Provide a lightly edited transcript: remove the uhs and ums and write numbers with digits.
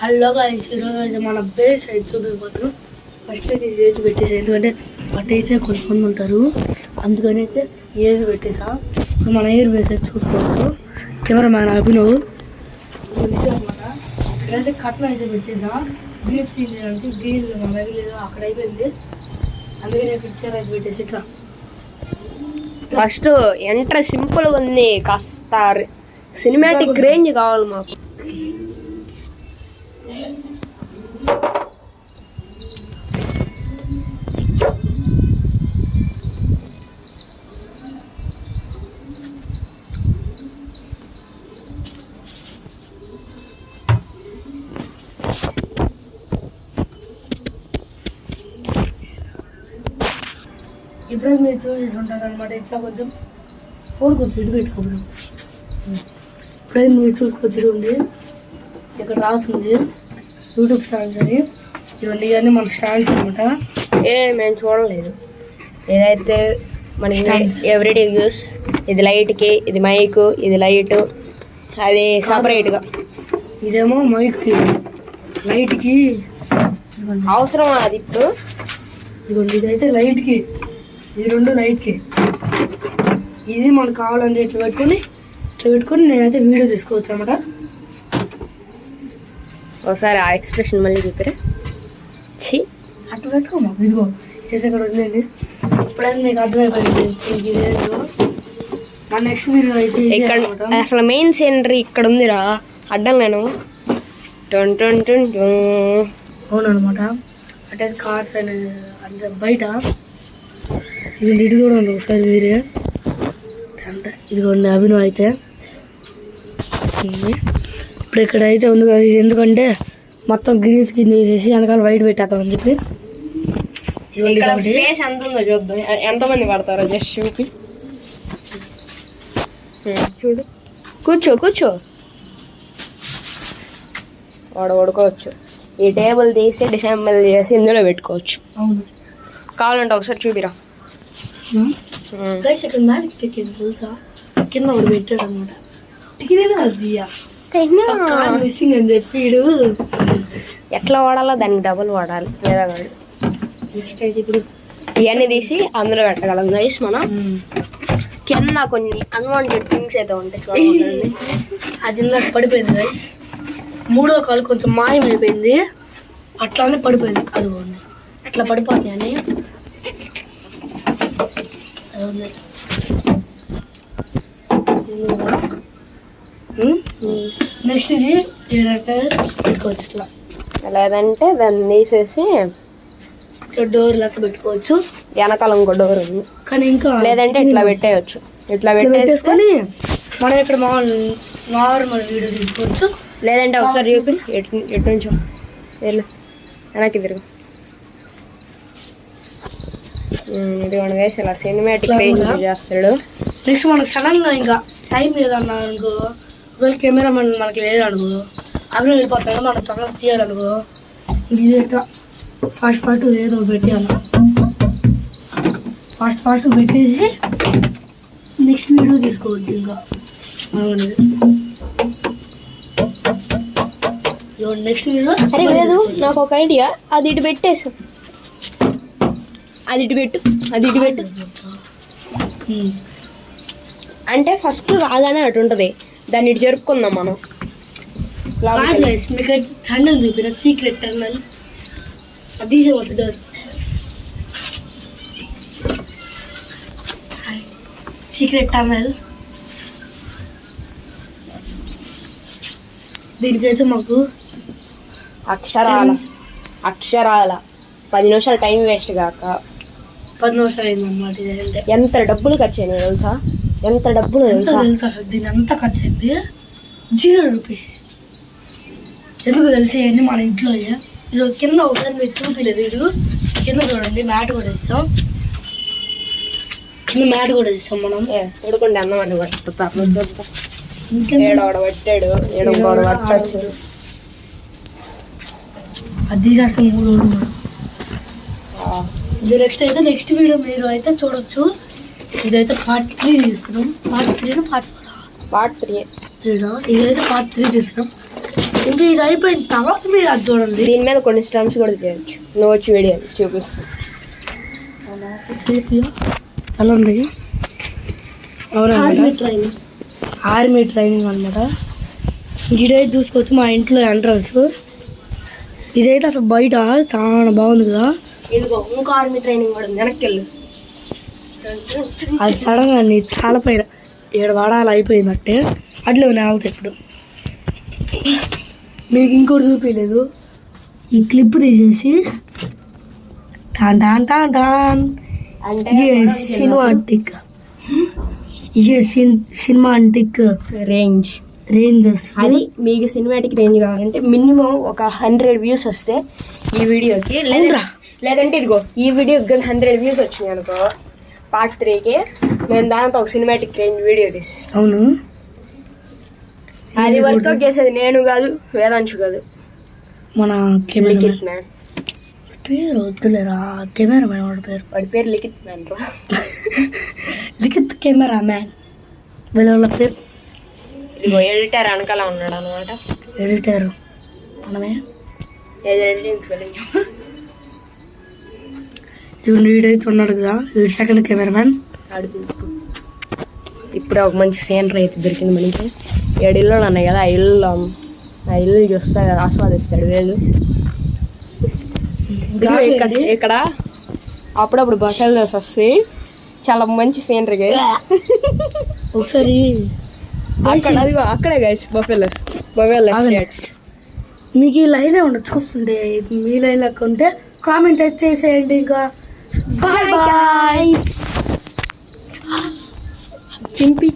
Hello guys, ఈరోజు మన base అయితే చూపిపోతాం. ఫస్ట్ అయితే ఏజ్ పెట్టేసా, ఎందుకంటే అట్టయితే కొంతమంది ఉంటారు, అందుకని అయితే ఏజ్ పెట్టేసా. ఇప్పుడు మన ఎయిర్ బేస్ అయితే చూసుకోవచ్చు. కెమెరా మ్యాన్ అభినవ్ అనమాట. ఇక్కడైతే కట్నం అయితే పెట్టేసా. గ్రీన్ స్క్రీన్ అంటే గ్రీన్ లేదు, అక్కడ అయిపోయింది. అందుకని పిక్చర్ అయితే పెట్టేసి ఇట్లా ఫస్ట్ ఎంట్రీ సింపుల్గా ఉంది, కాస్త సినిమాటిక్ రేంజ్ కావాలి మాకు. ఇప్పుడే మీరు చూసేసి ఉంటారు అనమాట. ఇట్లా కొంచెం ఫోన్ కొంచెం ఇటు పెట్టుకోవడం. ఇప్పుడే మీరు చూసుకొచ్చి ఉంది, ఇక్కడ రాస్తుంది యూట్యూబ్ స్టాండ్స్ అని. ఇవన్నీ మన స్టాండ్స్ అనమాట. మేము చూడలేదు. ఏదైతే మనకి ఎవ్రీడే యూస్. ఇది లైట్కి, ఇది మైక్, ఇది లైట్, అది సపరేట్గా. ఇదేమో మైక్కి, లైట్కి అవసరం అది. ఇప్పుడు ఇదిగోండి, ఇదైతే లైట్కి, ఈ రెండు లైట్కి. ఇది మనకు కావాలంటే ఇట్లా పెట్టుకొని నేనైతే వీడియో తీసుకోవచ్చు అనమాట. ఒకసారి ఆ ఎక్స్ప్రెషన్ మళ్ళీ చూపారా? అట్లా పెట్టుకోమా. ఇదిగో ఇది ఇక్కడ ఉందండి. ఇప్పుడైతే మీకు అర్థమైపోయింది ఇదేంటో. మన నెక్స్ట్ వీడియో అయితే ఇక్కడ అసలు మెయిన్ సీనరీ ఇక్కడ ఉందిరా, అడ్డం నేను అవునమాట. అంటే కార్స్ అనేది అంటే బయట ఇది ఇటు చూడండి ఒకసారి మీరే. అంటే ఇదిగోండి అభినవ్ అయితే. ఇప్పుడు ఇక్కడ అయితే ఉంది కదా, ఇది ఎందుకంటే మొత్తం గ్రీన్ స్క్రీన్ చేసేసి వెనకాల వైట్ పెట్టేద్దామని చెప్పి. స్పేస్ ఎంత ఉందో చూద్దాం, ఎంతమంది పడతారో జస్ట్ చూపి. చూడు, కూర్చో వాడుకోవచ్చు. ఈ టేబుల్ తీసి డిసెంబర్ చేసి ఇందులో పెట్టుకోవచ్చు. అవును, కావాలంటే ఒకసారి చూపిరా. ఇక్కడ మ్యాజిక్ టికెట్ తెలుసా, కింద ఒకటి పెట్టాడు అనమాట. టికెట్ మిస్సింగ్ అని చెప్పి ఎట్లా వాడాలో దానికి డబుల్ వాడాలి లేదా కాదు. నెక్స్ట్ అయితే ఇప్పుడు ఇవన్నీ తీసి అందులో పెట్టగలం గైస్. మనం కింద కొన్ని అన్వాంటెడ్ థింగ్స్ అయితే ఉంటాయి. అది ఇందాక పడిపోయింది గైస్. మూడో కాలు కొంచెం మాయమైపోయింది, అట్లానే పడిపోయింది. అది అట్లా పడిపోతాయి అని. నెక్స్ట్ ఇది పెట్టుకోవచ్చు ఇట్లా, లేదంటే దాన్ని తీసేసి ఇట్లా డోర్ లెక్క పెట్టుకోవచ్చు. వెనకాల ఇంకో డోర్ ఉంది కానీ ఇంకా లేదంటే ఇట్లా పెట్టేయచ్చు. ఇట్లా పెట్టేసుకొని మనం ఇక్కడ నార్మల్ వీడియో తీసుకోవచ్చు. లేదంటే ఒకసారి చూపి ఎటు నుంచో వెళ్ళు, వెనక్కి తిరుగు. ఇదిగోండి గైస్, ఇలా సినిమాటిక్ రేంజ్ చేస్తాడు. నెక్స్ట్ మనకు సడన్గా ఇంకా టైం లేదన్నా అనుకో, ఒకవేళ కెమెరా మనకి లేదనుకో, అవి వెళ్ళిపోతాడు, మనం త్వరగా తీయాలనుకో, ఇది ఎట్లా ఫాస్ట్ ఏదో పెట్టాను. ఫాస్ట్ పెట్టేసి నెక్స్ట్ వీడియో తీసుకోవచ్చు. ఇంకా నెక్స్ట్ వీడియో. అరే లేదు, నాకు ఒక ఐడియా. అది ఇటు పెట్టేసు, అది ఇటు పెట్టు. అంటే ఫస్ట్ రాగానే అటు ఉంటుంది, దాన్ని ఇటు జరుపుకుందాం మనం. మీకు టన్నల్ చూపిన సీక్రెట్ టన్నల్, అది డోర్ సీక్రెట్ టన్నల్. దీనికైతే మాకు అక్షరాల 10 నిమిషాలు టైం వేస్ట్ కాక 10 నిమిషాలు అయిందన్నమాట. ఇదంటే ఎంత డబ్బులు ఖర్చు అయినాయి తెలుసా? ఎంత డబ్బులు తెలుసా? దీని అంతా ఖర్చు అయింది 0 రూపీస్. ఎందుకు తెలిసి అన్నీ మన ఇంట్లో. ఇది కింద ఒకసారి మీరు చూపిలేదు, ఇది కింద చూడండి మ్యాట్ కూడా ఇస్తాం. కింద మ్యాట్ కూడా ఇస్తాం మనం. ఉడుకుంటే అన్నం అని పట్టుతారు. ఏడోడ పట్టాడు, ఏడోడ పట్టచ్చు. అది అసలు 3 రోజులు. ఇది నెక్స్ట్ వీడియో మీరు అయితే చూడొచ్చు. ఇదైతే పార్ట్ 3 తీస్తున్నాం. పార్ట్ 3 పార్ట్ 4 పార్ట్ 3 ఇదైతే పార్ట్ 3 తీస్తున్నాం. ఇంకా ఇది అయిపోయిన తర్వాత మీరు అది చూడండి. దీని మీద కొన్ని స్టమ్స్ కూడా చేయొచ్చు. నువ్వు వచ్చి వీడియో చూపిస్తాను. ఎలా ఉంది? ఆర్మీ ట్రైనింగ్ అనమాట. ఇదైతే చూసుకోవచ్చు మా ఇంట్లో ఎంట్రన్స్. ఇదైతే అసలు బయట చాలా బాగుంది కదా. ఇదిగో ఇంకో ఆర్మీ ట్రైనింగ్ కూడా ఉంది, వెనక్కి వెళ్ళు. అది సడన్గా నీ తాళపైన 7 వాడాలు అయిపోయిందంటే అట్లా ఆగుతాయి. ఇప్పుడు మీకు ఇంకోటి చూపించలేదు, ఈ క్లిప్ తీసేసి టాన్ టాన్ టాన్ టాన్ అంటే సినిమాటిక్ సినిమాటిక్ రేంజెస్. అది మీకు సినిమాటిక్ రేంజ్ కావాలంటే మినిమం ఒక 100 వ్యూస్ వస్తే ఈ వీడియోకి, లేదంటే ఇదిగో ఈ వీడియోకి కానీ 100 వ్యూస్ వచ్చినాయి అనుకో, పార్ట్ 3కి నేను దాంతో ఒక సినిమాటిక్ రేంజ్ వీడియో తీసిస్తాను. అవును, అది వర్కౌట్ చేసేది నేను కాదు, వేదాంశు కాదు, మన లిఖిత్ మ్యాన్. పేరు వద్దులేరా, కెమెరా మ్యాన్ వాడి పేరు లిఖిత్ మ్యాన్ రా. లిఖిత్ కెమెరా మ్యాన్ వాళ్ళ పేరు. ఇదిగో ఎడిటర్ వెనకాల ఉన్నాడు అనమాట. ఎడిటర్ మనమే. ఎడిటింగ్ ఇప్పుడు వీడైతే ఉన్నాడు కదా, వీడు సెకండ్ కెమెరా మ్యాన్. ఇప్పుడే ఒక మంచి సీనరీ అయితే దొరికింది మనకి. 7 ఇళ్ళు ఉన్నాయి కదా, ఆ ఇల్లు చూస్తా కదా, ఆస్వాదిస్తాడు వేలు. ఇక్కడ అప్పుడప్పుడు బస్సులు చేసి వస్తాయి, చాలా మంచి సీనరీ గైస్. ఒకసారి అక్కడ అదిగో అక్కడే గైస్ బఫెలోస్ షర్ట్స్. మీకు ఈ లైన్ ఏమన్నా చూస్తుంటే మీ లైన్ లెక్క ఉంటే కామెంట్ అయితే చేసేయండి. ఇంకా బాయ్ బాయ్. చింపి